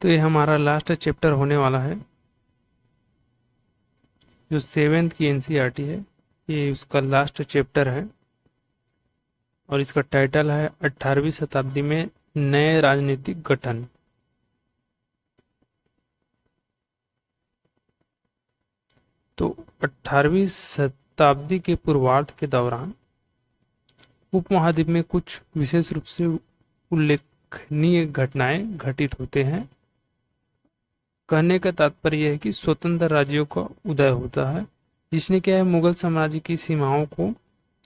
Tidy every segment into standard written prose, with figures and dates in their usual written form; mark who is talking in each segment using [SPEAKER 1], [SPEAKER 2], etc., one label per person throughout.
[SPEAKER 1] तो ये हमारा लास्ट चैप्टर होने वाला है, जो 7th की एनसीईआरटी है। ये उसका लास्ट चैप्टर है और इसका टाइटल है 18वीं शताब्दी में नए राजनीतिक गठन। तो 18वीं शताब्दी के पूर्वार्ध के दौरान उपमहाद्वीप में कुछ विशेष रूप से उल्लेखनीय घटनाएं घटित होते हैं। कहने का तात्पर्य यह है कि स्वतंत्र राज्यों का उदय होता है, जिसने क्या है मुगल साम्राज्य की सीमाओं को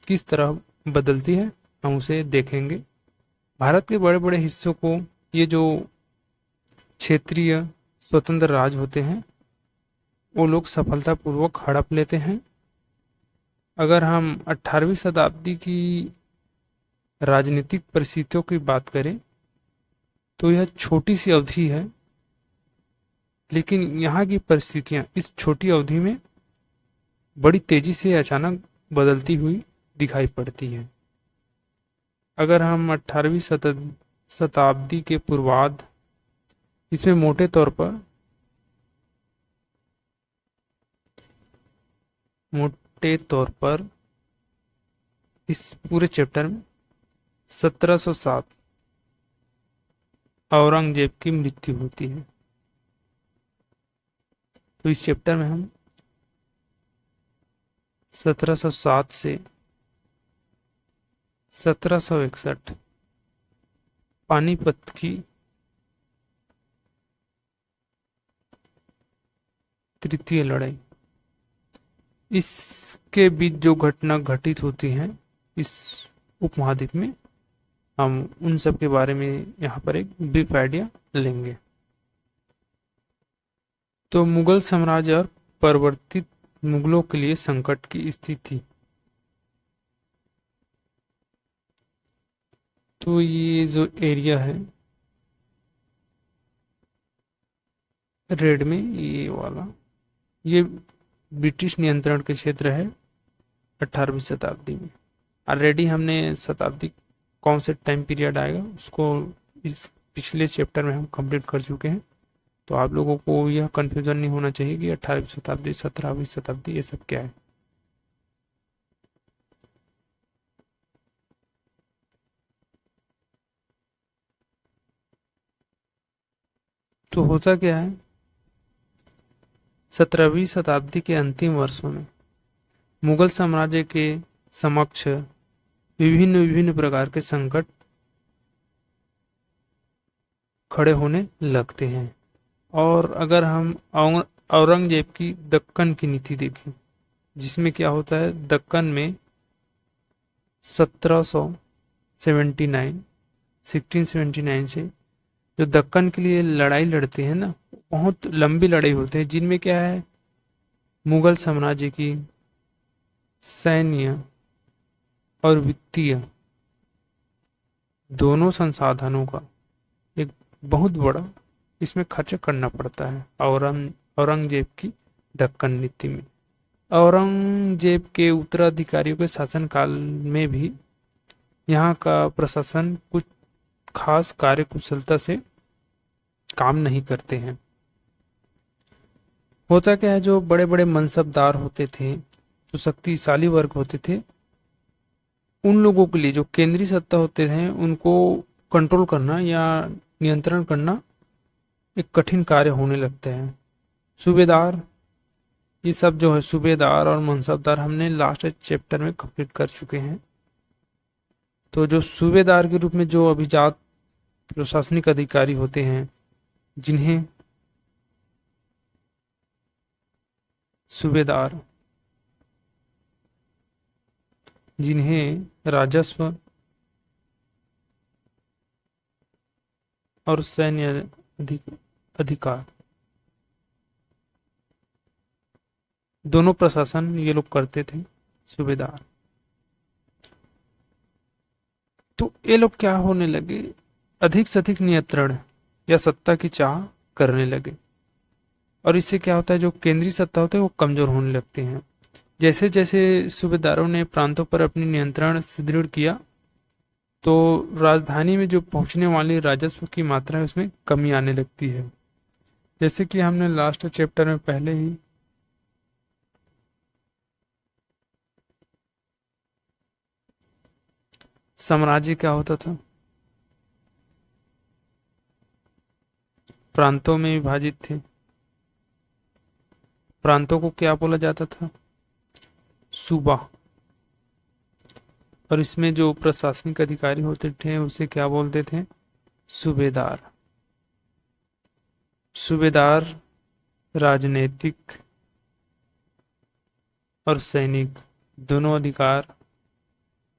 [SPEAKER 1] किस तरह बदलती है, हम उसे देखेंगे। भारत के बड़े बड़े हिस्सों को ये जो क्षेत्रीय स्वतंत्र राज होते हैं वो लोग सफलतापूर्वक हड़प लेते हैं। अगर हम 18वीं शताब्दी की राजनीतिक परिस्थितियों की बात करें तो यह छोटी सी अवधि है, लेकिन यहाँ की परिस्थितियाँ इस छोटी अवधि में बड़ी तेजी से अचानक बदलती हुई दिखाई पड़ती हैं। अगर हम 18वीं शताब्दी के पूर्वार्ध, इसमें मोटे तौर पर इस पूरे चैप्टर में 1707 औरंगजेब की मृत्यु होती है। तो इस चैप्टर में हम 1707 से 1761 पानीपत की तृतीय लड़ाई, इसके बीच जो घटना घटित होती हैं इस उपमहाद्वीप में, हम उन सब के बारे में यहाँ पर एक ब्रीफ आइडिया लेंगे। तो मुगल साम्राज्य और परिवर्तित मुगलों के लिए संकट की स्थिति। तो ये जो एरिया है रेड में, ये वाला, ये ब्रिटिश नियंत्रण के क्षेत्र है 18वीं शताब्दी में। ऑलरेडी हमने शताब्दी कौन से टाइम पीरियड आएगा उसको इस पिछले चैप्टर में हम कंप्लीट कर चुके हैं। तो आप लोगों को यह कन्फ्यूजन नहीं होना चाहिए कि 18वीं शताब्दी 17वीं शताब्दी ये सब क्या है। तो होता क्या है, 17वीं शताब्दी के अंतिम वर्षों में मुगल साम्राज्य के समक्ष विभिन्न विभिन्न प्रकार के संकट खड़े होने लगते हैं। और अगर हम औरंगजेब की दक्कन की नीति देखें, जिसमें क्या होता है, दक्कन में 1679 से जो दक्कन के लिए लड़ाई लड़ते हैं ना, बहुत लंबी लड़ाई होती है, जिनमें क्या है मुगल साम्राज्य की सैन्य और वित्तीय दोनों संसाधनों का एक बहुत बड़ा इसमें खर्च करना पड़ता है औरंगजेब की दक्कन नीति में। औरंगजेब के उत्तराधिकारियों के शासनकाल में भी यहाँ का प्रशासन कुछ खास कार्यकुशलता से काम नहीं करते हैं। होता क्या है, जो बड़े बड़े मनसबदार होते थे, जो शक्तिशाली वर्ग होते थे, उन लोगों के लिए जो केंद्रीय सत्ता होते थे उनको कंट्रोल करना या नियंत्रण करना एक कठिन कार्य होने लगते हैं। सूबेदार, ये सब जो है सूबेदार और मनसबदार हमने लास्ट चैप्टर में कंप्लीट कर चुके हैं। तो जो सूबेदार के रूप में जो अभिजात प्रशासनिक अधिकारी होते हैं, जिन्हें सूबेदार, जिन्हें राजस्व और सैन्य अधिकार दोनों प्रशासन ये लोग करते थे, सूबेदार। तो ये लोग क्या होने लगे, अधिक से अधिक नियंत्रण या सत्ता की चाह करने लगे, और इससे क्या होता है, जो केंद्रीय सत्ता होते हैं वो कमजोर होने लगते हैं। जैसे जैसे सूबेदारों ने प्रांतों पर अपनी नियंत्रण सुदृढ़ किया, तो राजधानी में जो पहुंचने वाली राजस्व की मात्रा है उसमें कमी आने लगती है। जैसे कि हमने लास्ट चैप्टर में पहले ही साम्राज्य क्या होता था, प्रांतों में विभाजित थे। प्रांतों को क्या बोला जाता था, सूबा। और इसमें जो प्रशासनिक अधिकारी होते थे उसे क्या बोलते थे, सूबेदार। सूबेदार राजनीतिक और सैनिक दोनों अधिकार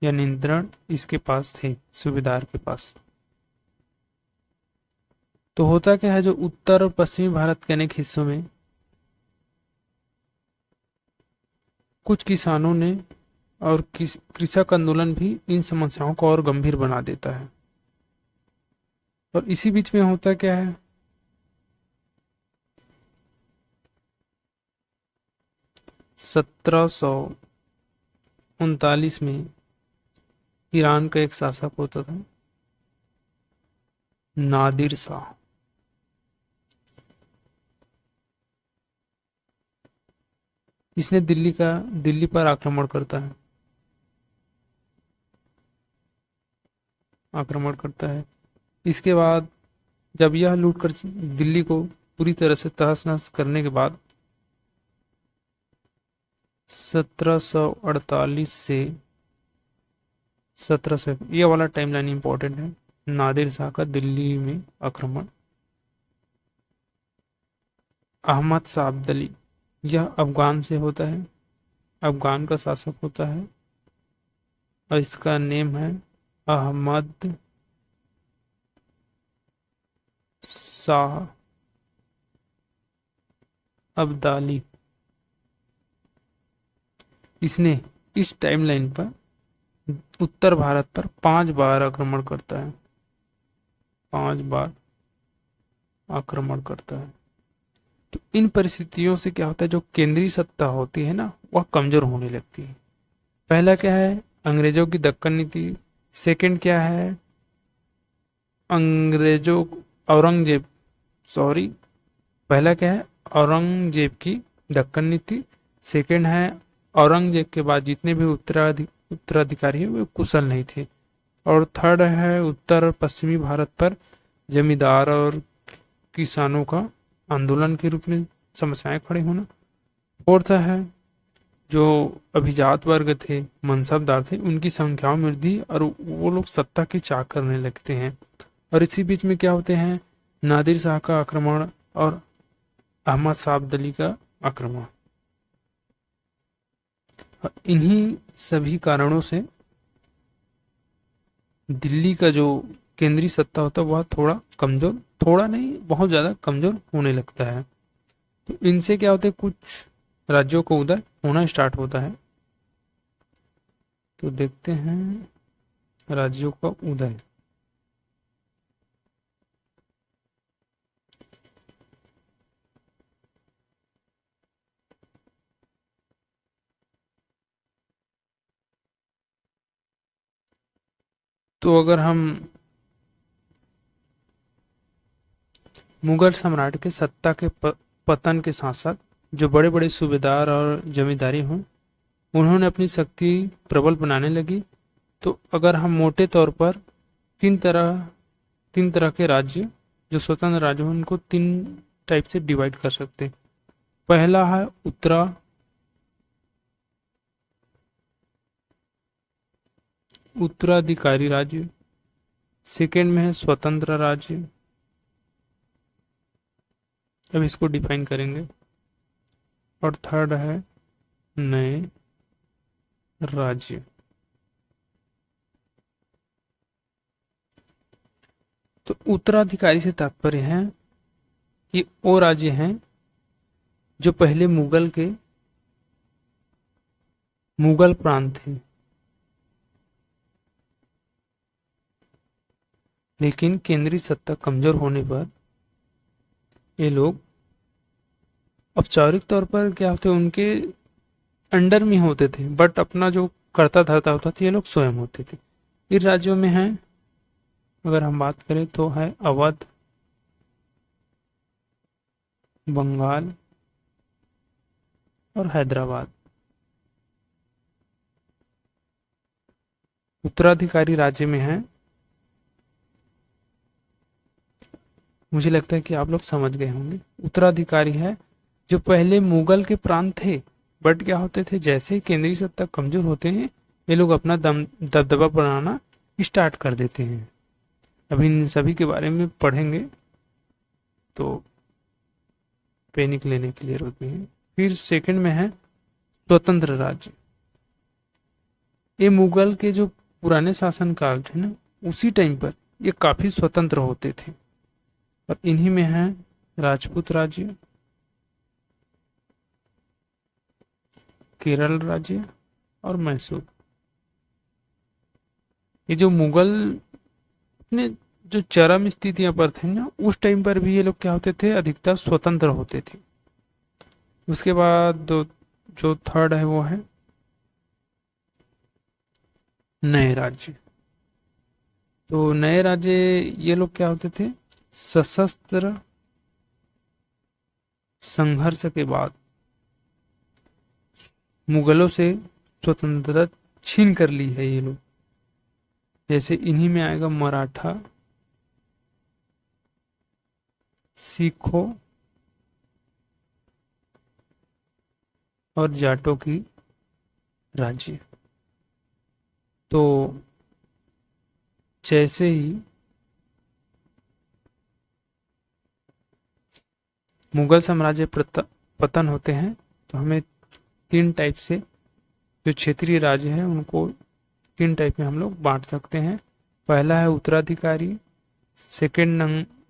[SPEAKER 1] या नियंत्रण इसके पास थे, सूबेदार के पास। तो होता क्या है, जो उत्तर और पश्चिमी भारत के अनेक हिस्सों में कुछ किसानों ने और कृषक आंदोलन भी इन समस्याओं को और गंभीर बना देता है। और इसी बीच में होता क्या है, 1739 में ईरान का एक शासक होता था, नादिर शाह। इसने दिल्ली पर आक्रमण करता है। इसके बाद जब यह लूट कर दिल्ली को पूरी तरह से तहस नहस करने के बाद 1748 से 1700, ये वाला टाइमलाइन इंपॉर्टेंट है, नादिर शाह का दिल्ली में आक्रमण। अहमद शाह अब्दाली, यह अफगान से होता है, अफगान का शासक होता है और इसका नेम है अहमद शाह अब्दाली। इसने इस टाइमलाइन पर उत्तर भारत पर 5 बार आक्रमण करता है, 5 बार आक्रमण करता है। तो इन परिस्थितियों से क्या होता है, जो केंद्रीय सत्ता होती है ना, वह कमजोर होने लगती है। पहला क्या है, अंग्रेजों की दक्कन नीति। सेकंड क्या है, अंग्रेजों औरंगजेब सॉरी पहला क्या है, औरंगजेब की दक्कन नीति। सेकंड है, औरंगजेब के बाद जितने भी उत्तराधिकारी हैं वे कुशल नहीं थे। और थर्ड है, उत्तर और पश्चिमी भारत पर जमींदार और किसानों का आंदोलन के रूप में समस्याएं खड़ी होना। फोर्थ है, जो अभिजात वर्ग थे, मनसबदार थे, उनकी संख्याओं में वृद्धि और वो लोग सत्ता की चाह करने लगते हैं। और इसी बीच में क्या होते हैं, नादिर शाह का आक्रमण और अहमद शाह अब्दाली का आक्रमण। इन्हीं सभी कारणों से दिल्ली का जो केंद्रीय सत्ता होता है वह थोड़ा नहीं बहुत ज़्यादा कमज़ोर होने लगता है। तो इनसे क्या होता है, कुछ राज्यों को उदय होना स्टार्ट होता है। तो देखते हैं राज्यों का उदय। तो अगर हम मुगल सम्राट के सत्ता के पतन के साथ साथ जो बड़े बड़े सूबेदार और जमींदारी हों, उन्होंने अपनी शक्ति प्रबल बनाने लगी। तो अगर हम मोटे तौर पर तीन तरह के राज्य जो स्वतंत्र राज्य हैं उनको 3 टाइप से डिवाइड कर सकते हैं। पहला है उत्तराधिकारी राज्य। सेकंड में है स्वतंत्र राज्य, अब इसको डिफाइन करेंगे। और थर्ड है नए राज्य। तो उत्तराधिकारी से तात्पर्य है ये वो राज्य हैं जो पहले मुगल प्रांत थे, लेकिन केंद्रीय सत्ता कमजोर होने पर ये लोग औपचारिक तौर पर क्या होते, उनके अंडर में होते थे, बट अपना जो कर्ता धर्ता होता था ये लोग स्वयं होते थे। इन राज्यों में है, अगर हम बात करें तो है अवध, बंगाल और हैदराबाद। उत्तराधिकारी राज्य में है। मुझे लगता है कि आप लोग समझ गए होंगे। उत्तराधिकारी है जो पहले मुगल के प्रांत थे, बट क्या होते थे, जैसे ही केंद्रीय सत्ता कमजोर होते हैं ये लोग अपना दबदबा बनाना स्टार्ट कर देते हैं। अभी इन सभी के बारे में पढ़ेंगे तो पैनिक लेने की जरूरत नहीं है। फिर सेकंड में है स्वतंत्र राज्य। ये मुगल के जो पुराने शासन काल थे ना, उसी टाइम पर ये काफी स्वतंत्र होते थे। और इन्हीं में है राजपूत राज्य, केरल राज्य और मैसूर। ये जो मुगल अपने जो चरम स्थितियां पर थे ना, उस टाइम पर भी ये लोग क्या होते थे, अधिकतर स्वतंत्र होते थे। उसके बाद जो थर्ड है वो है नए राज्य। तो नए राज्य ये लोग क्या होते थे, सशस्त्र संघर्ष के बाद मुगलों से स्वतंत्रता छीन कर ली है ये लोग। जैसे इन्हीं में आएगा मराठा, सिखों और जाटों की राज्य। तो जैसे ही मुगल साम्राज्य पतन होते हैं तो हमें तीन टाइप से जो क्षेत्रीय राज्य हैं उनको तीन टाइप में हम लोग बांट सकते हैं। पहला है उत्तराधिकारी,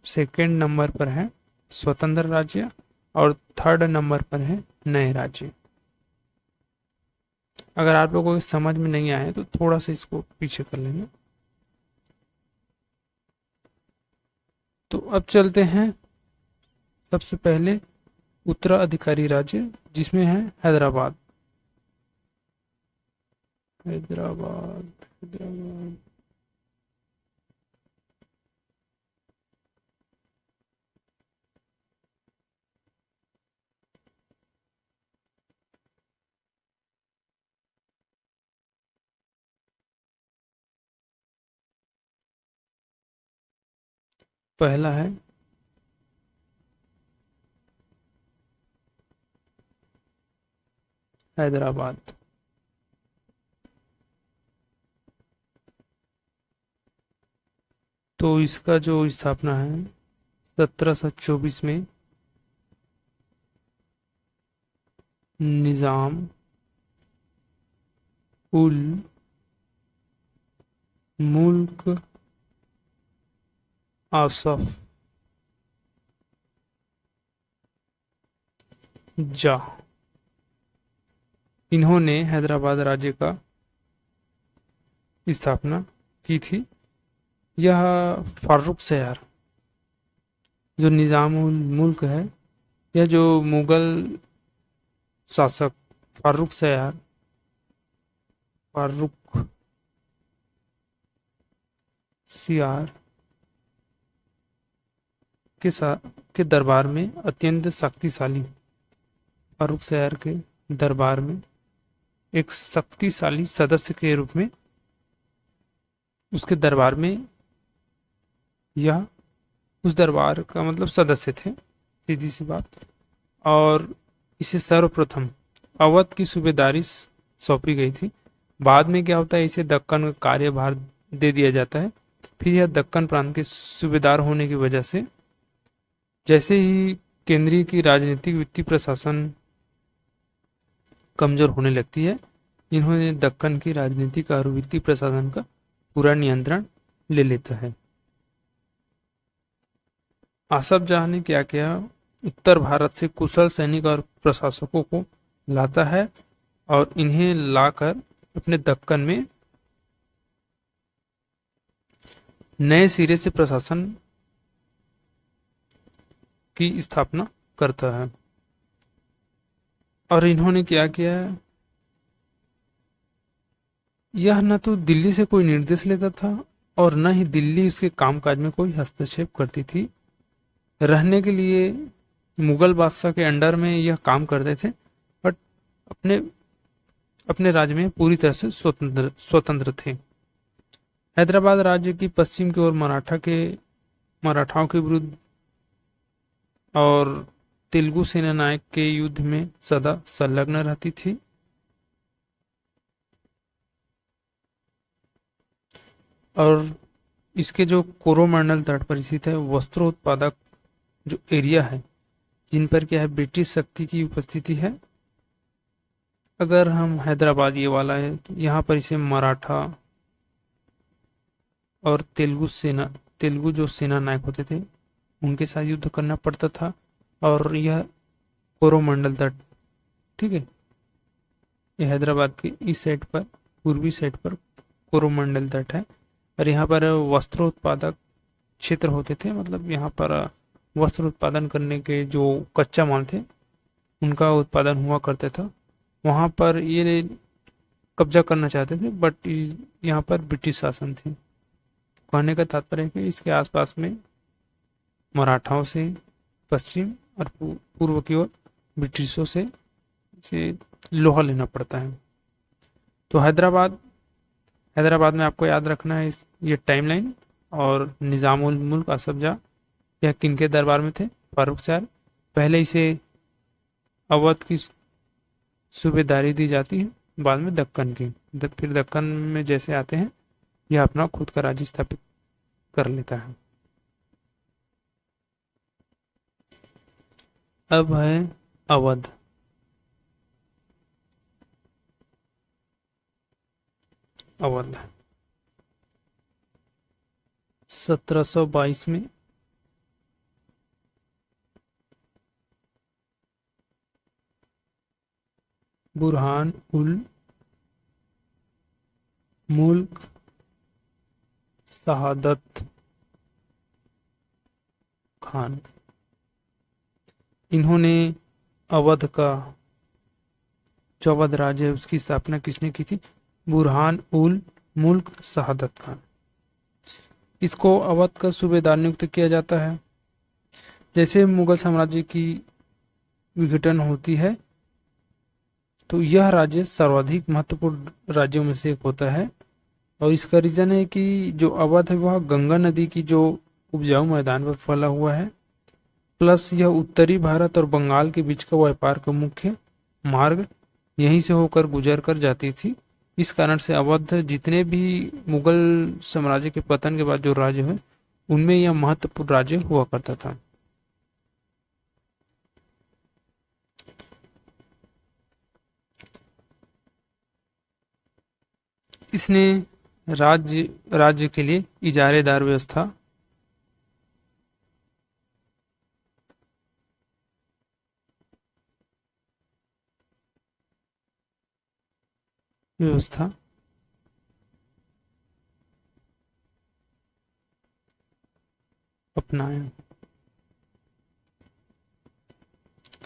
[SPEAKER 1] सेकेंड नंबर पर है स्वतंत्र राज्य और थर्ड नंबर पर है नए राज्य। अगर आप लोगों को समझ में नहीं आए तो थोड़ा सा इसको पीछे कर लेंगे। तो अब चलते हैं सबसे पहले उत्तराधिकारी राज्य, जिसमें है हैदराबाद। हैदराबाद हैदराबाद पहला है हैदराबाद। तो इसका जो स्थापना है 1724 में निजाम उल मुल्क आसफ जा, इन्होंने हैदराबाद राज्य का स्थापना की थी। यह फारूक सयार जो निजाम उल मुल्क है, यह जो मुगल शासक फारूक सयार फारूक सियार के दरबार में अत्यंत शक्तिशाली, फारूक सयार के दरबार में एक शक्तिशाली सदस्य के रूप में उसके दरबार में यह उस दरबार का मतलब सदस्य थे, सीधी सी बात। और इसे सर्वप्रथम अवध की सूबेदारी सौंपी गई थी। बाद में क्या होता है, इसे दक्कन का कार्यभार दे दिया जाता है। फिर यह दक्कन प्रांत के सूबेदार होने की वजह से जैसे ही केंद्रीय की राजनीतिक वित्तीय प्रशासन कमजोर होने लगती है, इन्होंने दक्कन की राजनीतिक और वित्तीय प्रशासन का पूरा नियंत्रण ले लेता है। आसफ जाह ने क्या किया, उत्तर भारत से कुशल सैनिक और प्रशासकों को लाता है और इन्हें लाकर अपने दक्कन में नए सिरे से प्रशासन की स्थापना करता है। और इन्होंने क्या किया, यह न तो दिल्ली से कोई निर्देश लेता था और न ही दिल्ली उसके कामकाज में कोई हस्तक्षेप करती थी। रहने के लिए मुगल बादशाह के अंडर में यह काम करते थे, बट अपने अपने राज्य में पूरी तरह से स्वतंत्र स्वतंत्र थे। हैदराबाद राज्य की पश्चिम की ओर मराठाओं के विरुद्ध और तेलुगु सेना नायक के युद्ध में सदा संलग्न रहती थी। और इसके जो कोरोमंडल तट पर स्थित है वस्त्रों उत्पादक जो एरिया है, जिन पर क्या है ब्रिटिश शक्ति की उपस्थिति है। अगर हम हैदराबाद ये वाला है तो यहाँ पर इसे मराठा और तेलुगु जो सेना नायक होते थे उनके साथ युद्ध करना पड़ता था। और यह कोरोमंडल तट, ठीक है, ये हैदराबाद के इस साइड पर, पूर्वी साइड पर कोरोमंडल तट है। और यहाँ पर वस्त्र उत्पादक क्षेत्र होते थे, मतलब यहाँ पर वस्त्र उत्पादन करने के जो कच्चा माल थे उनका उत्पादन हुआ करता था। वहाँ पर ये कब्जा करना चाहते थे, बट यहाँ पर ब्रिटिश शासन थे। कहने का तात्पर्य है कि इसके आसपास में मराठाओं से पश्चिम और पूर्व की ओर ब्रिटिशों से इसे लोहा लेना पड़ता है। तो हैदराबाद में आपको याद रखना है ये टाइमलाइन। और निज़ाम उल मुल्क असफ जाह यह किनके दरबार में थे? फारूक शाह। पहले इसे अवध की सूबेदारी दी जाती है, बाद में दक्कन की। फिर दक्कन में जैसे आते हैं यह अपना खुद का राज्य स्थापित कर लेता है। अब है अवध। अवध 1722 में बुरहान उल मुल्क शहादत खान, इन्होंने अवध का जो अवध राज्य है उसकी स्थापना किसने की थी? बुरहान उल मुल्क शहादत खान। इसको अवध का सूबेदार नियुक्त किया जाता है। जैसे मुगल साम्राज्य की विघटन होती है तो यह राज्य सर्वाधिक महत्वपूर्ण राज्यों में से एक होता है। और इसका रीजन है कि जो अवध है वह गंगा नदी की जो उपजाऊ मैदान पर फैला हुआ है, प्लस यह उत्तरी भारत और बंगाल के बीच का व्यापार का मुख्य मार्ग यहीं से होकर गुजर कर जाती थी। इस कारण से अवध जितने भी मुगल साम्राज्य के पतन के बाद जो राज्य है उनमें यह महत्वपूर्ण राज्य हुआ करता था। इसने राज्य के लिए इजारेदार व्यवस्था अपनाया।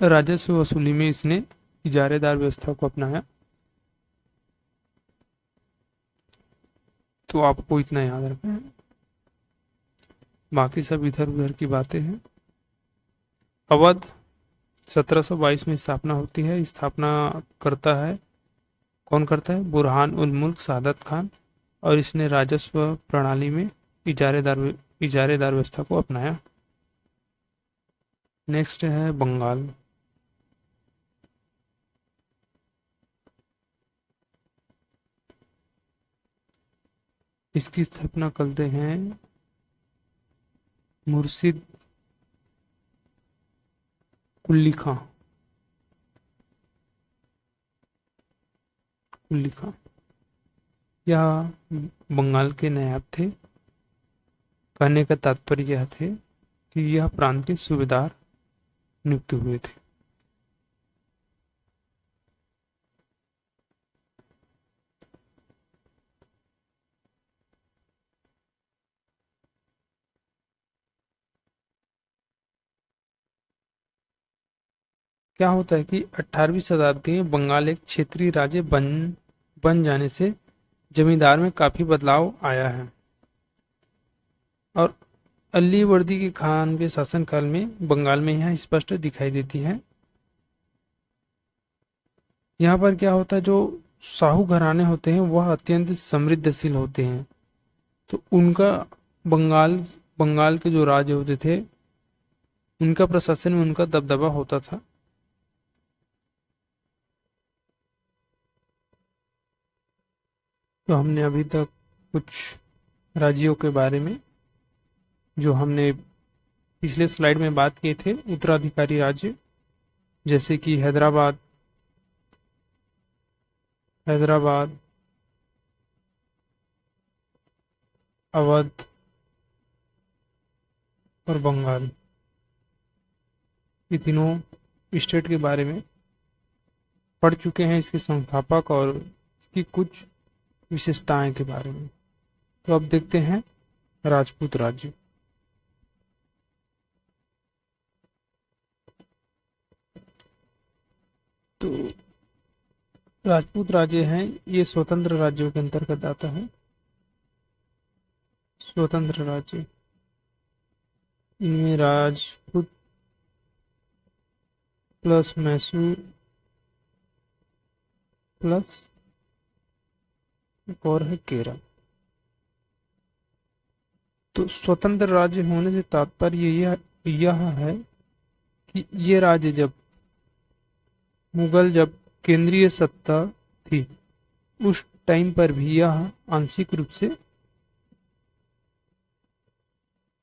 [SPEAKER 1] राजस्व वसूली में इसने इजारेदार व्यवस्था को अपनाया। तो आपको इतना याद रखना है, बाकी सब इधर उधर की बातें हैं। अवध 1722 में स्थापना होती है। स्थापना करता है, कौन करता है? बुरहान उल मुल्क शहादत खान। और इसने राजस्व प्रणाली में इजारेदार व्यवस्था को अपनाया। नेक्स्ट है बंगाल। इसकी स्थापना करते हैं मुर्शिद कुल्ली खां। यह बंगाल के नायब थे। कहने का तात्पर्य यह थे कि यह प्रांत के सूबेदार नियुक्त हुए थे। क्या होता है कि 18वीं शताब्दी में बंगाल एक क्षेत्रीय राज्य बन जाने से जमींदार में काफी बदलाव आया है। और अलीवर्दी के खान के शासनकाल में बंगाल में यह स्पष्ट दिखाई देती है। यहाँ पर क्या होता है, जो शाहू घराने होते हैं वह अत्यंत समृद्धशील होते हैं, तो उनका बंगाल बंगाल के जो राज होते थे उनका प्रशासन में उनका दबदबा होता था। तो हमने अभी तक कुछ राज्यों के बारे में, जो हमने पिछले स्लाइड में बात किए थे, उत्तराधिकारी राज्य, जैसे कि हैदराबाद, हैदराबाद, अवध और बंगाल, ये तीनों स्टेट के बारे में पढ़ चुके हैं, इसके संस्थापक और इसकी कुछ विशेषताएं के बारे में। तो अब देखते हैं राजपूत राज्य। तो राजपूत राज्य हैं, ये स्वतंत्र राज्यों के अंतर्गत आता है। स्वतंत्र राज्य, इनमें राजपूत प्लस मैसूर प्लस एक और है केरल। तो स्वतंत्र राज्य होने से तात्पर्य यह है कि ये राज्य जब केंद्रीय सत्ता थी उस टाइम पर भी यह आंशिक रूप से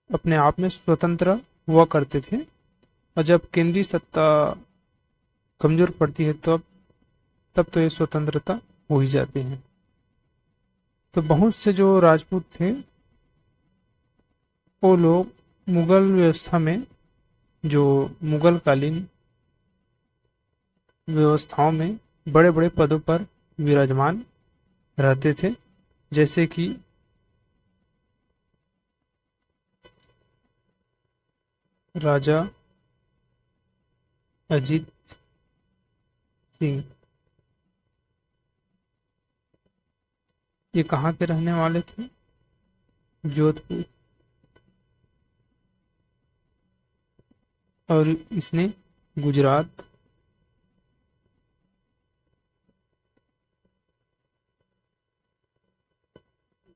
[SPEAKER 1] अपने आप में स्वतंत्र हुआ करते थे, और जब केंद्रीय सत्ता कमजोर पड़ती है तब तो ये स्वतंत्रता हो ही जाती है। तो बहुत से जो राजपूत थे वो लोग मुगल व्यवस्था में, जो मुगल कालीन व्यवस्थाओं में बड़े बड़े पदों पर विराजमान रहते थे, जैसे कि राजा अजीत सिंह। ये कहाँ के रहने वाले थे? जोधपुर। और इसने गुजरात,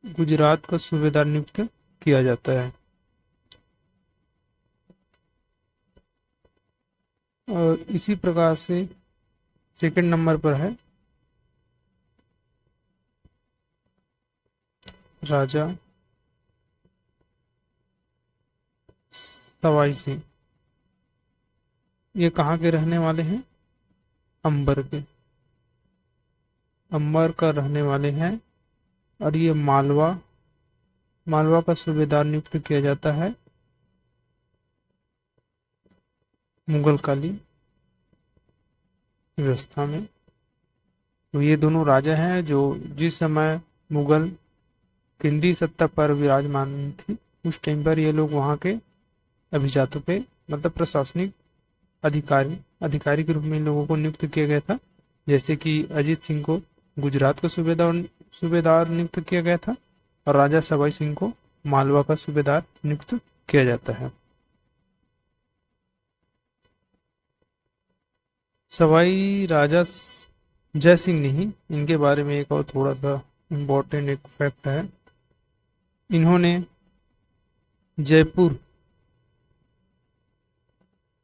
[SPEAKER 1] गुजरात का सूबेदार नियुक्त किया जाता है। और इसी प्रकार से सेकंड नंबर पर है राजा सवाई सिंह। ये कहाँ के रहने वाले हैं? अंबर के, अंबर का रहने वाले हैं। और ये मालवा का सूबेदार नियुक्त किया जाता है मुगल कालीन व्यवस्था में। तो ये दोनों राजा हैं जो जिस समय मुगल केंद्रीय सत्ता पर विराजमान थी उस टाइम पर ये लोग वहाँ के अभिजातों पे, मतलब प्रशासनिक अधिकारी के रूप में इन लोगों को नियुक्त किया गया था। जैसे कि अजीत सिंह को गुजरात का सूबेदार नियुक्त किया गया था, और राजा सवाई सिंह को मालवा का सूबेदार नियुक्त किया जाता है। सवाई राजा जय सिंह नहीं, इनके बारे में एक और थोड़ा सा इम्पोर्टेंट एक फैक्ट है। इन्होंने जयपुर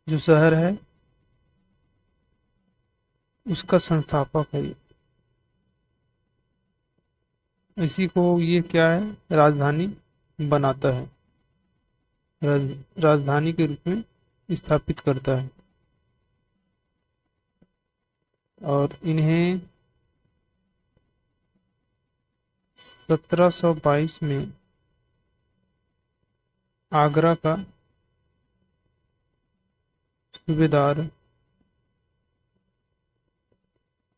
[SPEAKER 1] जो शहर है उसका संस्थापक है। इसी को ये क्या है, राजधानी बनाता है, राजधानी के रूप में स्थापित करता है। और इन्हें 1722 में आगरा का सूबेदार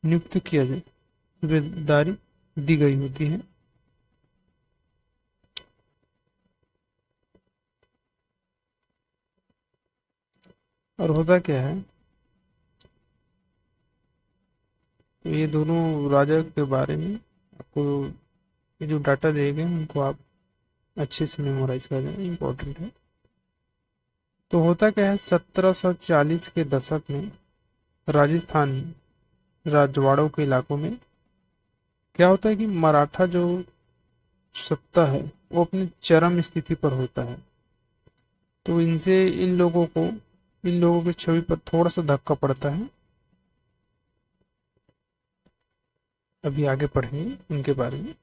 [SPEAKER 1] नियुक्त किया जाए, सूबेदारी दी गई होती है। और होता क्या है, तो ये दोनों राजा के बारे में आपको ये जो डाटा दिए गए उनको आप अच्छे से मेमोराइज कर लेना, इम्पोर्टेंट है। तो होता क्या है, 1740 के दशक में राजस्थान राजवाड़ों के इलाकों में क्या होता है कि मराठा जो सत्ता है वो अपनी चरम स्थिति पर होता है। तो इनसे इन लोगों की छवि पर थोड़ा सा धक्का पड़ता है। अभी आगे पढ़ेंगे इनके बारे में।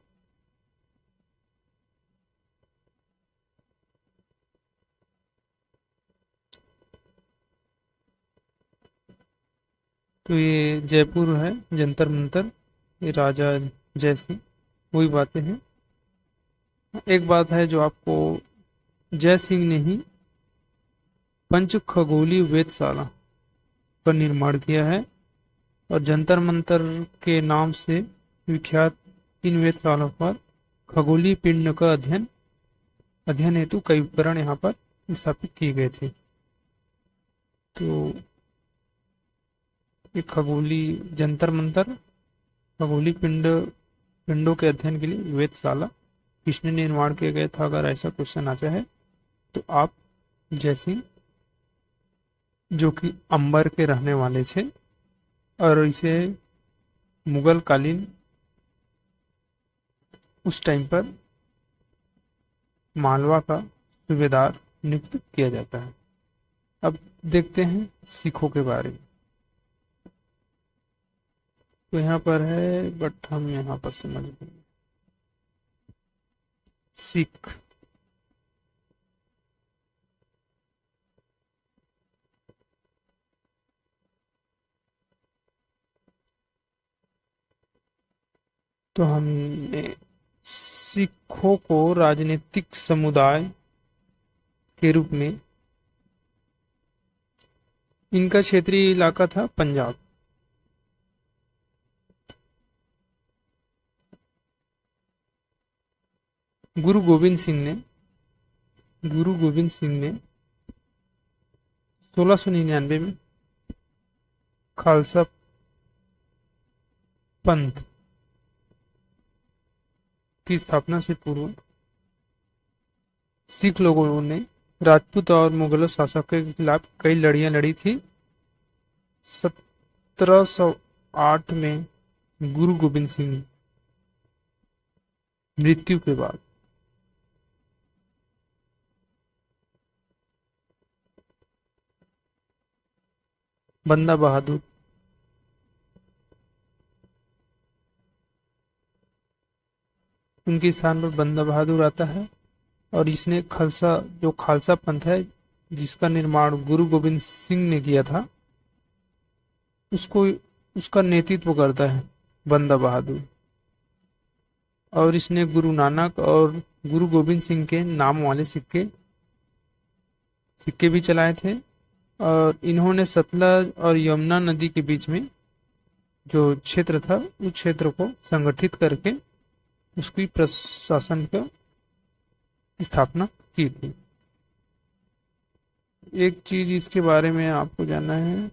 [SPEAKER 1] तो ये जयपुर है, जंतर मंतर, ये राजा जय सिंह, वही बातें हैं। एक बात है जो आपको, जय सिंह ने ही पंच खगोलीय वेधशाला का निर्माण किया है और जंतर मंतर के नाम से विख्यात इन वेधशालाओं पर खगोलीय पिंड का अध्ययन हेतु कई उपकरण यहाँ पर स्थापित किए गए थे। तो एक खगोलीय जंतर मंतर, खगोलीय पिंडों के अध्ययन के लिए वेधशाला किसने निर्माण किया गया था, अगर ऐसा क्वेश्चन आता है तो आप जय सिंह, जो कि अंबर के रहने वाले थे और इसे मुगल कालीन उस टाइम पर मालवा का सूबेदार नियुक्त किया जाता है। अब देखते हैं सिखों के बारे में। तो यहाँ पर है, बट हम यहाँ पर समझ लेंगे। सिख, तो हमने सिखों को राजनीतिक समुदाय के रूप में, इनका क्षेत्रीय इलाका था पंजाब। गुरु गोविंद सिंह ने 1699 में खालसा पंथ की स्थापना से पूर्व सिख लोगों ने राजपूत और मुगलों शासकों के खिलाफ कई लड़ाइयां लड़ी थी। 1708 में गुरु गोविंद सिंह की मृत्यु के बाद बंदा बहादुर उनके स्थान पर बंदा बहादुर आता है और इसने खालसा पंथ है जिसका निर्माण गुरु गोविंद सिंह ने किया था, उसको उसका नेतृत्व करता है बंदा बहादुर। और इसने गुरु नानक और गुरु गोविंद सिंह के नाम वाले सिक्के भी चलाए थे। और इन्होंने सतलज और यमुना नदी के बीच में जो क्षेत्र था उस क्षेत्र को संगठित करके उसकी प्रशासन का स्थापना की थी। एक चीज इसके बारे में आपको जानना है,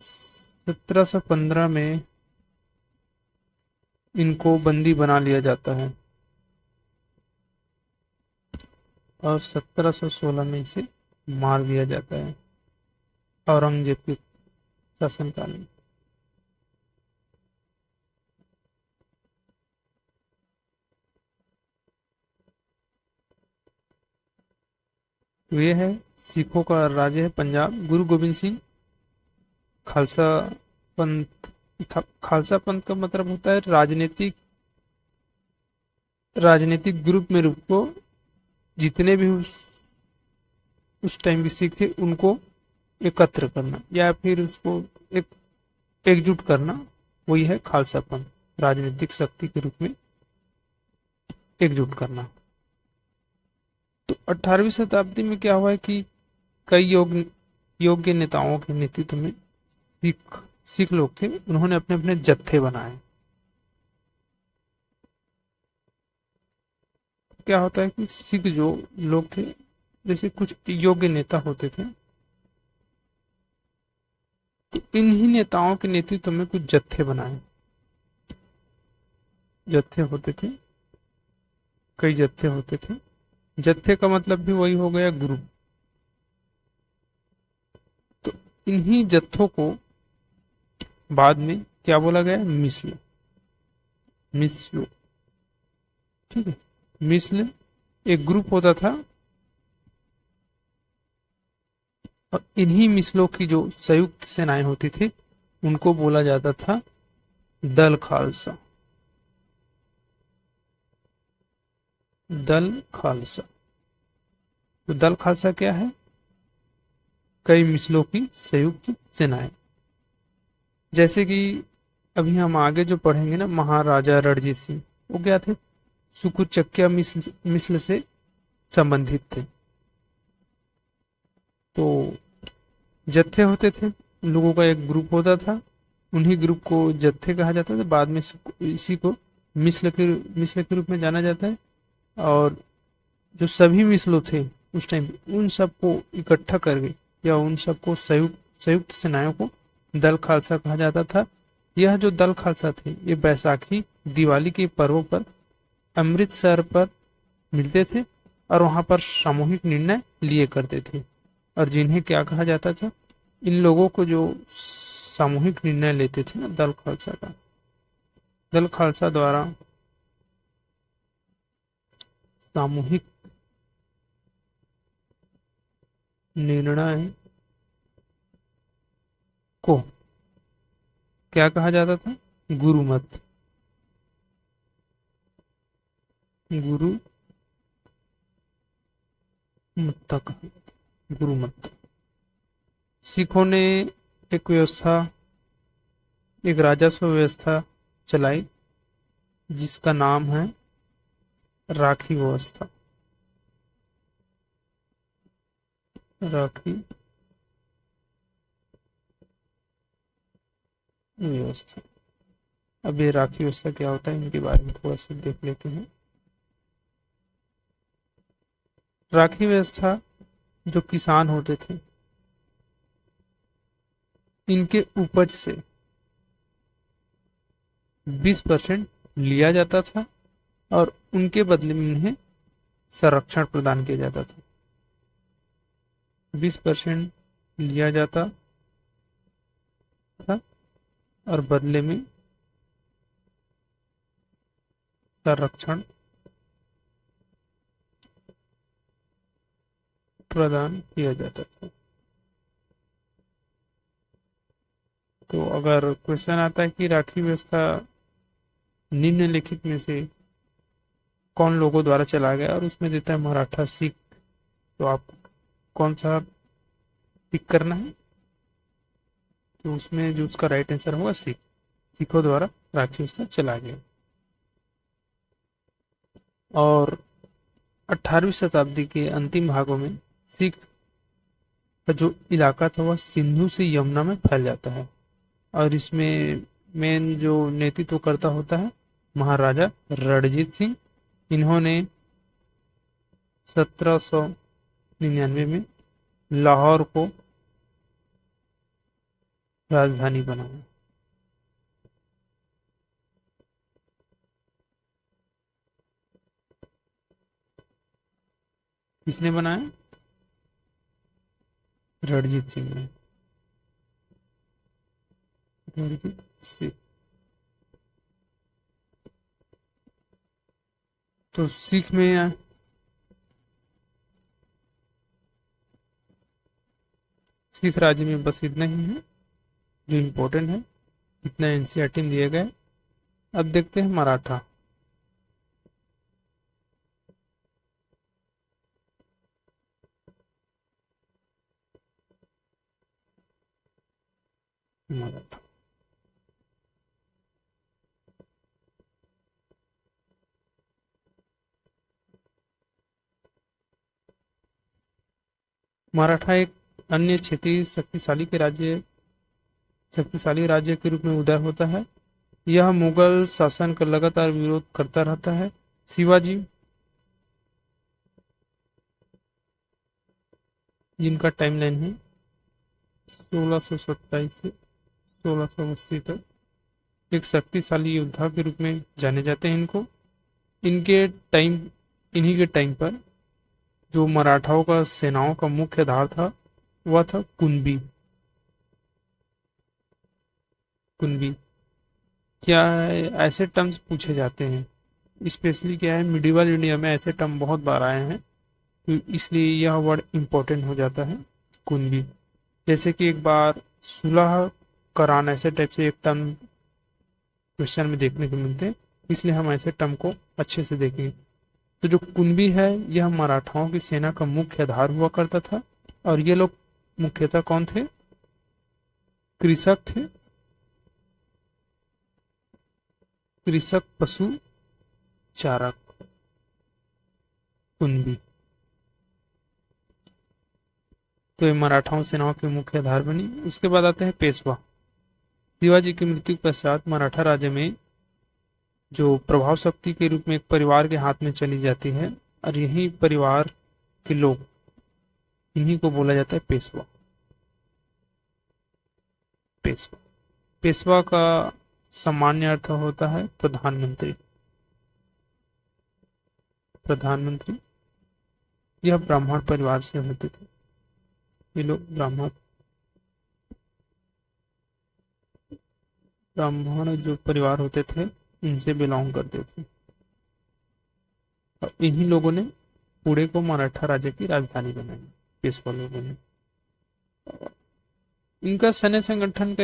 [SPEAKER 1] 1715 में इनको बंदी बना लिया जाता है और 1716 में इसे मार दिया जाता है औरंगजेब के शासनकाल में। तो ये है, सिखों का राज्य है पंजाब। गुरु गोविंद सिंह खालसा पंथ खालसा पंथ का मतलब होता है राजनीतिक ग्रुप में रूप को, जितने भी उस टाइम के सिख थे उनको एकत्र करना या फिर उसको एक एकजुट करना, वही है खालसा पंथ, राजनीतिक शक्ति के रूप में एकजुट करना। तो 18वीं शताब्दी में क्या हुआ है कि कई योग्य नेताओं के नेतृत्व में सिख लोग थे, उन्होंने अपने अपने जत्थे बनाए। क्या होता है कि सिख जो लोग थे, जैसे कुछ योग्य नेता होते थे, तो इन्हीं नेताओं के नेतृत्व में कुछ जत्थे बनाए। जत्थे होते थे, कई जत्थे होते थे। जत्थे का मतलब भी वही हो गया, ग्रुप। इन्हीं जत्थों को बाद में क्या बोला गया? मिस्ल। मिस्ल, ठीक है। मिस्ल एक ग्रुप होता था, और इन्हीं मिसलों की जो संयुक्त सेनाएं होती थी उनको बोला जाता था दल खालसा। दल खालसा। तो दल खालसा क्या है? कई मिसलों की संयुक्त सेनाएं। जैसे कि अभी हम आगे जो पढ़ेंगे ना, महाराजा रणजीत सिंह, वो क्या थे? सुकुचक्या मिस्ल से संबंधित थे। तो जत्थे होते थे, उन लोगों का एक ग्रुप होता था, उन्हीं ग्रुप को जत्थे कहा जाता था। बाद में इसी को मिस्ल के रूप में जाना जाता है। और जो सभी मिसलों थे उस टाइम, उन सबको इकट्ठा करके या उन सबको संयुक्त सेनाओं को दल खालसा कहा जाता था। यह जो दल खालसा थे, ये बैसाखी, दिवाली के पर्वों पर अमृतसर पर मिलते थे और वहां पर सामूहिक निर्णय लिए करते थे। और जिन्हें क्या कहा जाता था? इन लोगों को जो सामूहिक निर्णय लेते थे ना, दल खालसा का, दल खालसा द्वारा सामूहिक निर्णय को क्या कहा जाता था? गुरुमत। गुरु मत्ता कहा, गुरुमत। सिखों ने एक व्यवस्था, एक राजस्व व्यवस्था चलाई जिसका नाम है राखी व्यवस्था। राखी व्यवस्था। अब ये राखी व्यवस्था क्या होता है, इनके बारे में थोड़ा सा देख लेते हैं। राखी व्यवस्था, जो किसान होते थे, इनके उपज से 20% लिया जाता था और उनके बदले में उन्हें संरक्षण प्रदान किया जाता था। 20% लिया जाता था और बदले में संरक्षण प्रदान किया जाता था। तो अगर क्वेश्चन आता है कि राखी व्यवस्था निम्नलिखित में से कौन लोगों द्वारा चला गया, और उसमें देता है मराठा, सिख, तो आप कौन सा पिक करना है? तो उसमें जो उसका राइट आंसर होगा सिख। सिखों द्वारा राखी व्यवस्था चला गया। और 18वीं शताब्दी के अंतिम भागों में सिख का जो इलाका था वह सिंधु से यमुना में फैल जाता है। और इसमें मेन जो नेतृत्व करता होता है महाराजा रणजीत सिंह। इन्होंने 1799 में लाहौर को राजधानी बनाया। किसने बनाया? रणजीत सिंह ने। रणजीत सिंह। तो सिख में सिख राज्य में बस इतना ही है जो इम्पोर्टेंट है, इतना एनसीईआरटी में दिए गए। अब देखते हैं मराठा। मराठा मराठा एक अन्य क्षेत्रीय शक्तिशाली राज्य के रूप में उदय होता है। यह मुगल शासन का लगातार विरोध करता रहता है। शिवाजी, जिनका टाइमलाइन है 1627 से 1680 तक, एक शक्तिशाली योद्धा के रूप में जाने जाते हैं इनको। इनके टाइम इन्हीं के टाइम पर जो मराठाओं का सेनाओं का मुख्य आधार था वह था कुणबी। कुणबी। क्या है, ऐसे टर्म्स पूछे जाते हैं, स्पेशली क्या है मिडिवल इंडिया में ऐसे टर्म बहुत बार आए हैं, तो इसलिए यह वर्ड इम्पोर्टेंट हो जाता है कुणबी। जैसे कि एक बार सुलह करान ऐसे टाइप से एक टर्म क्वेश्चन में देखने को मिलते हैं, इसलिए हम ऐसे टर्म को अच्छे से देखेंगे। तो जो कुणबी है यह मराठाओं की सेना का मुख्य आधार हुआ करता था, और ये लोग मुख्यतः कौन थे, कृषक थे, कृषक पशु चारक, कुणबी। तो ये मराठाओं सेनाओं के मुख्य आधार बनी। उसके बाद आते हैं पेशवा। शिवाजी की मृत्यु के पश्चात मराठा राज्य में जो प्रभाव शक्ति के रूप में एक परिवार के हाथ में चली जाती है, और यही परिवार के लोग, इन्हीं को बोला जाता है पेशवा। पेशवा पेशवा का सामान्य अर्थ होता है प्रधानमंत्री। प्रधानमंत्री, यह ब्राह्मण परिवार से होते थे, ये लोग ब्राह्मण ब्राह्मण जो परिवार होते थे इनसे बिलोंग करते थे, और इन्हीं लोगों ने पुणे को मराठा राज्य की राजधानी बनाई, पेशवा लोगों ने। इनका सैन्य संगठन का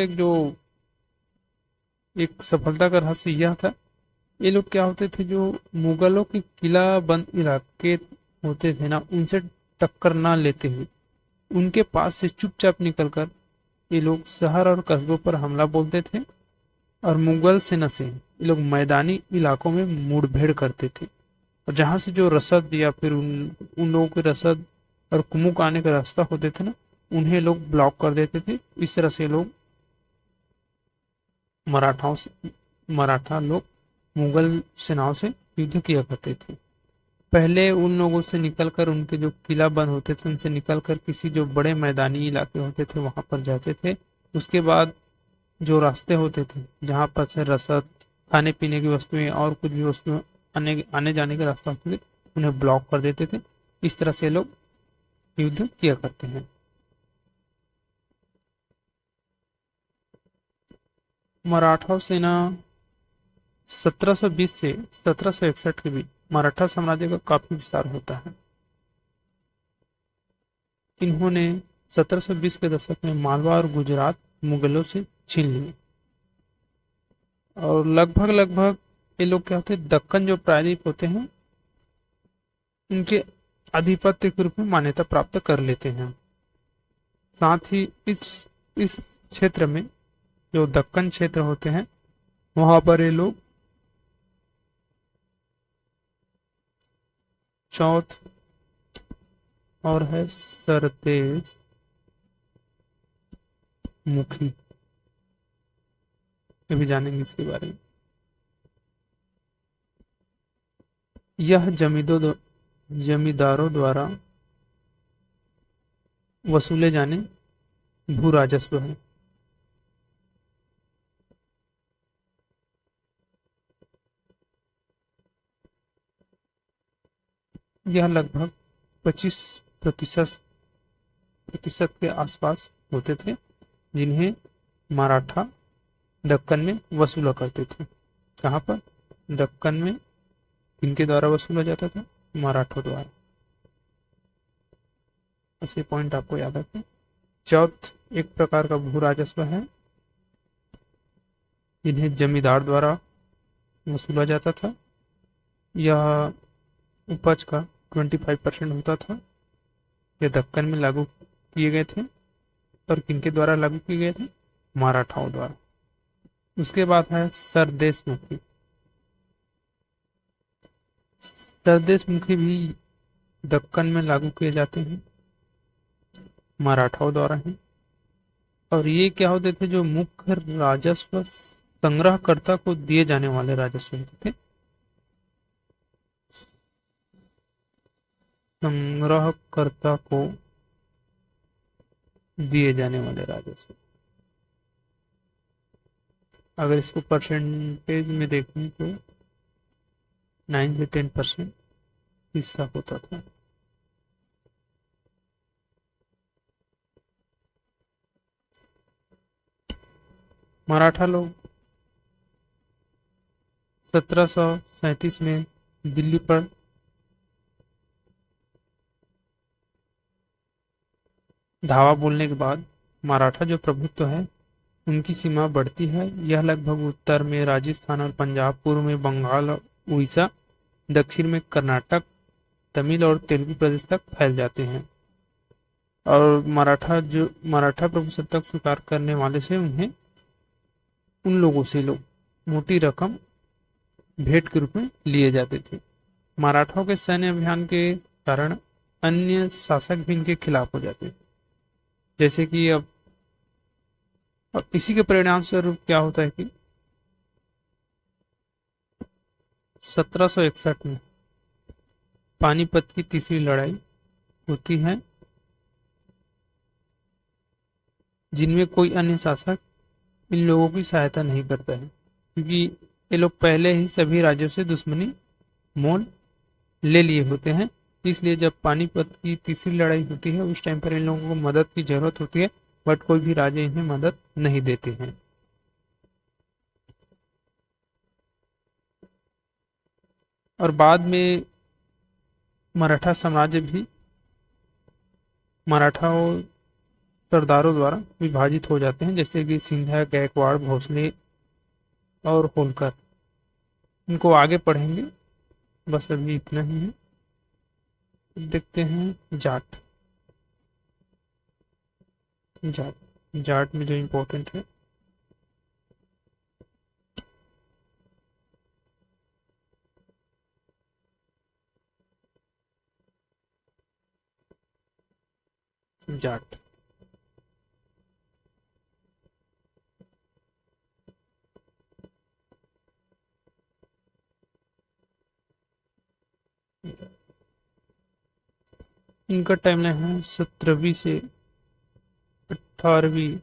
[SPEAKER 1] एक सफलता का रहस्य यह था, ये लोग क्या होते थे, जो मुगलों के किला बंद इलाके होते थे ना, उनसे टक्कर ना लेते हुए उनके पास से चुपचाप निकलकर ये लोग शहर और कस्बों पर हमला बोलते थे, और मुगल सेना से ये लोग मैदानी इलाकों में मुठभेड़ करते थे, और जहां से जो रसद या फिर उन लोगों के रसद और कुमुक आने का रास्ता होते थे ना, उन्हें लोग ब्लॉक कर देते थे। इस तरह से लोग मराठा लोग मुगल सेनाओं से युद्ध किया करते थे। पहले उन लोगों से निकलकर, उनके जो किला बंद होते थे उनसे निकलकर किसी जो बड़े मैदानी इलाके होते थे वहां पर जाते थे। उसके बाद जो रास्ते होते थे जहां पर से रसद, खाने पीने की वस्तुएं और कुछ भी वस्तुएं आने आने जाने के रास्ता होते थे, उन्हें ब्लॉक कर देते थे। इस तरह से लोग युद्ध किया करते हैं। मराठा सेना 1720 से 1761 के बीच मराठा साम्राज्य का काफी विस्तार होता है। इन्होंने 1720 के दशक में मालवा और गुजरात मुगलों से छीन लिए, और लगभग लगभग ये लोग क्या होते हैं, दक्कन जो प्रायद्वीप होते हैं इनके आधिपत्य के रूप में मान्यता प्राप्त कर लेते हैं। साथ ही इस क्षेत्र में जो दक्कन क्षेत्र होते हैं वहां पर ये लोग चौथ और है सरदेश मुखी, ये भी जानेंगे इसके बारे में। यह जमींदारों द्वारा वसूले जाने भू राजस्व है। यह लगभग 25 प्रतिशत प्रतिशत के आसपास होते थे, जिन्हें मराठा दक्कन में वसूला करते थे। कहाँ पर, दक्कन में। इनके द्वारा वसूला जाता था, मराठों द्वारा। ऐसे पॉइंट आपको याद रखें। चौथ एक प्रकार का भू राजस्व है, जिन्हें जमींदार द्वारा वसूला जाता था। यह उपज का 25% होता था। यह दक्कन में लागू किए गए थे, और किनके द्वारा लागू किए गए थे, मराठाओं द्वारा। उसके बाद है सरदेशमुखी। सरदेशमुखी भी दक्कन में लागू किए जाते हैं, मराठाओं द्वारा ही। और ये क्या होते थे, जो मुख्य राजस्व संग्रहकर्ता को दिए जाने वाले राजस्व होते थे, संग्रहकर्ता को दिए जाने वाले राजस्व। अगर इसको परसेंटेज में देखें तो 9 से 10% हिस्सा होता था। मराठा लोग 1737 में दिल्ली पर धावा बोलने के बाद मराठा जो प्रभुत्व है उनकी सीमा बढ़ती है। यह लगभग उत्तर में राजस्थान और पंजाब, पूर्व में बंगाल और उड़ीसा, दक्षिण में कर्नाटक, तमिल और तेलुगु प्रदेश तक फैल जाते हैं। और मराठा प्रभुसत्ता स्वीकार करने वाले से उन्हें उन लोगों से लोग मोटी रकम भेंट के रूप में लिए जाते थे। मराठाओं के सैन्य अभियान के कारण अन्य शासक भी इनके खिलाफ हो जाते थे। जैसे कि अब इसी के परिणाम स्वरूप क्या होता है कि 1761 में पानीपत की तीसरी लड़ाई होती है, जिनमें कोई अन्य शासक इन लोगों की सहायता नहीं करता है, क्योंकि ये लोग पहले ही सभी राज्यों से दुश्मनी मोल ले लिए होते हैं। इसलिए जब पानीपत की तीसरी लड़ाई होती है उस टाइम पर इन लोगों को मदद की जरूरत होती है, बट कोई भी राजा इन्हें मदद नहीं देते हैं। और बाद में मराठा साम्राज्य भी मराठाओं सरदारों द्वारा विभाजित हो जाते हैं, जैसे कि सिंधिया, गायकवाड़, भोसले और होलकर। इनको आगे पढ़ेंगे, बस अभी इतना ही है। देखते हैं जाट। जाट जाट में जो इम्पोर्टेंट है, जाट इनका टाइमलाइन है 17वीं से 18वीं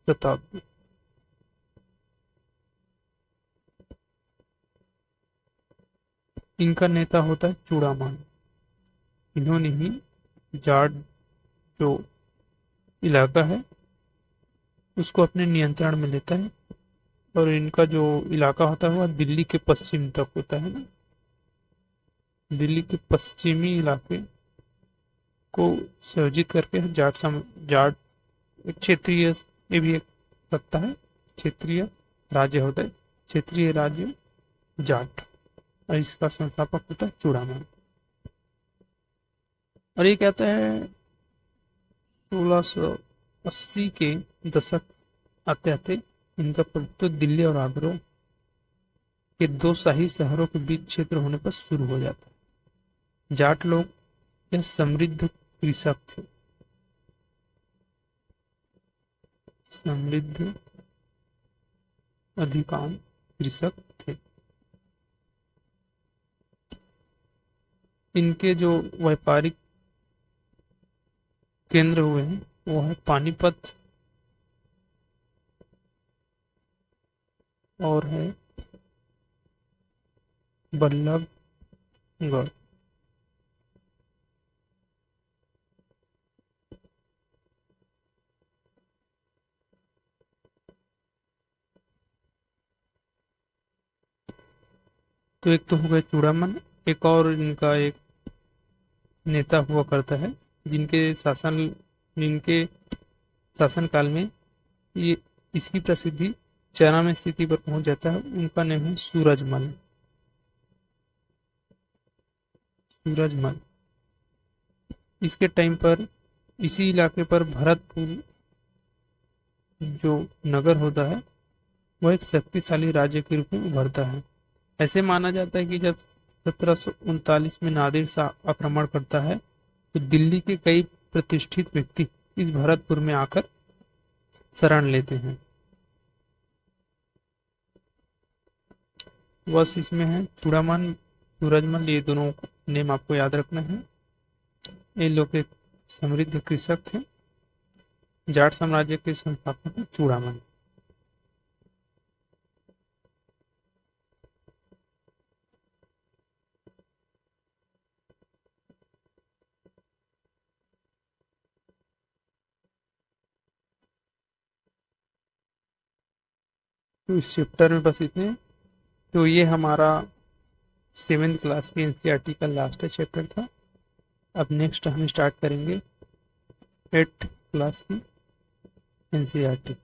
[SPEAKER 1] शताब्दी। इनका नेता होता है चूड़ामन। इन्होंने ही जाट जो इलाका है उसको अपने नियंत्रण में लेता है, और इनका जो इलाका होता है वह दिल्ली के पश्चिम तक होता है ना। दिल्ली के पश्चिमी इलाके को संयोजित करके जाट एक क्षेत्रीय, ये भी एक सत्ता है, क्षेत्रीय राज्य होता है, क्षेत्रीय राज्य जाट। और इसका संस्थापक होता है चूड़ामन। और ये कहता है 1680 के दशक आते आते इनका प्रभुत्व दिल्ली और आगरा के दो शाही शहरों के बीच क्षेत्र होने पर शुरू हो जाता है। जाट लोग यह समृद्ध कृषक थे। समृद्ध अधिकांश कृषक थे। इनके जो व्यापारिक केंद्र हुए हैं वो है पानीपत और है बल्लभगढ़। तो एक तो हो गया चूड़ामन, एक और इनका एक नेता हुआ करता है जिनके शासनकाल में ये इसकी प्रसिद्धि चरम स्थिति पर पहुंच जाता है। उनका नाम है सूरजमल। सूरजमल। इसके टाइम पर इसी इलाके पर भरतपुर जो नगर होता है वह एक शक्तिशाली राज्य के रूप में उभरता है। ऐसे माना जाता है कि जब 1739 में नादिर शाह आक्रमण करता है तो दिल्ली के कई प्रतिष्ठित व्यक्ति इस भरतपुर में आकर शरण लेते हैं। बस इसमें है चूड़ामन, सूरजमल, ये दोनों नेम आपको याद रखना है। ये लोग एक समृद्ध कृषक थे। जाट साम्राज्य के संस्थापक चूड़ामन। तो इस चैप्टर में बस इतने। तो ये हमारा 7th क्लास की एनसीईआरटी का लास्ट चैप्टर था। अब नेक्स्ट हम स्टार्ट करेंगे 8th क्लास की एनसीईआरटी।